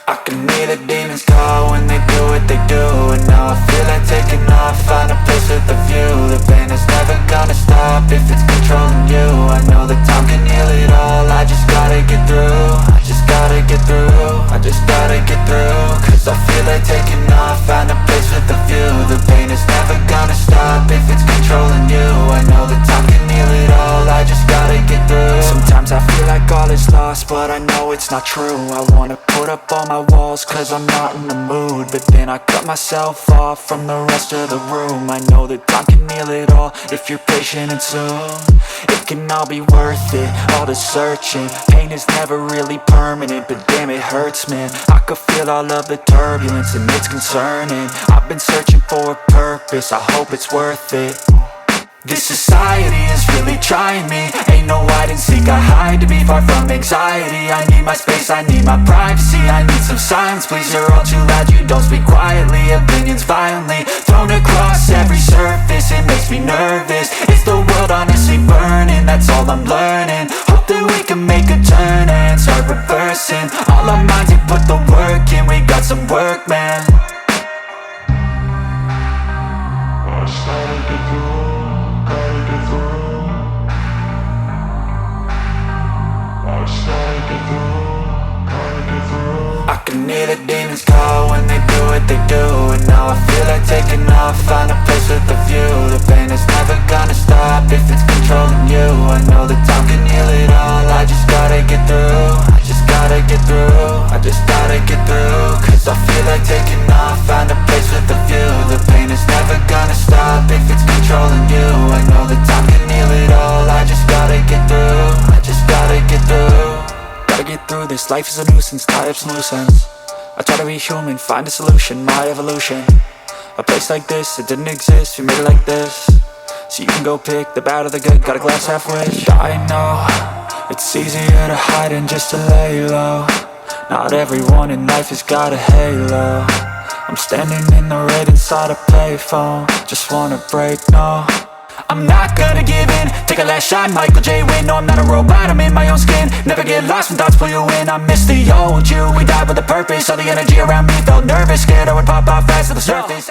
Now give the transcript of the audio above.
I can hear the demons call when they do what they do. And now I feel like taking off, find a place with a view. The pain is never gonna stop if it's controlling you. I know that time can heal it all, I just gotta get through. I just gotta get through, I just gotta get through. Cause I feel like taking off, find a place with a view. The pain is never gonna stop if it's controlling you. I know that time can heal it all, I just gotta get through. Sometimes I feel like all is lost, but I know it's not true. I wanna put up all my walls cause I'm not in the mood, but then I cut myself off from the rest of the room. I know that time can heal it all if you're patient, and soon it can all be worth it, all the searching. Pain is never really permanent, but damn it hurts, man. I could feel all of the turbulence and it's concerning. I've been searching for a purpose, I hope it's worth it. This society is really trying me. Ain't no hide and seek, I hide to be far from anxiety. I need my space, I need my privacy. I need some silence, please, you're all too loud. You don't speak quietly, opinions violently thrown across every surface. It makes me nervous, it's the world honestly burning. That's all I'm learning, hope that we can make a turn and start reversing. All our minds and put the work in, we got some work, man. I just gotta get through. I can hear the demons call when they do what they do. And now I feel like taking off, find a place with a view. The pain is never gonna stop if it's controlling you. I know that time can heal it all, I just gotta get through. I just gotta get through, I just gotta get through. Cause I feel like taking off, find a place with a view. The pain is never gonna stop if it's controlling you. I know that time can heal it all, I just gotta get through. I just gotta get through. Gotta get through this, life is a nuisance, tie up some loose ends. I try to be human, find a solution, my evolution. A place like this, it didn't exist, we made it like this. So you can go pick the bad or the good, got a glass half wish. I know, it's easier to hide than just to lay low. Not everyone in life has got a halo. I'm standing in the red inside a payphone, just wanna break, no. I'm not gonna give in, take a last shot, Michael J. Win. No, I'm not a robot, I'm in my own skin. Never get lost when thoughts pull you in. I miss the old you, we died with a purpose. All the energy around me felt nervous, scared I would pop off fast to the surface.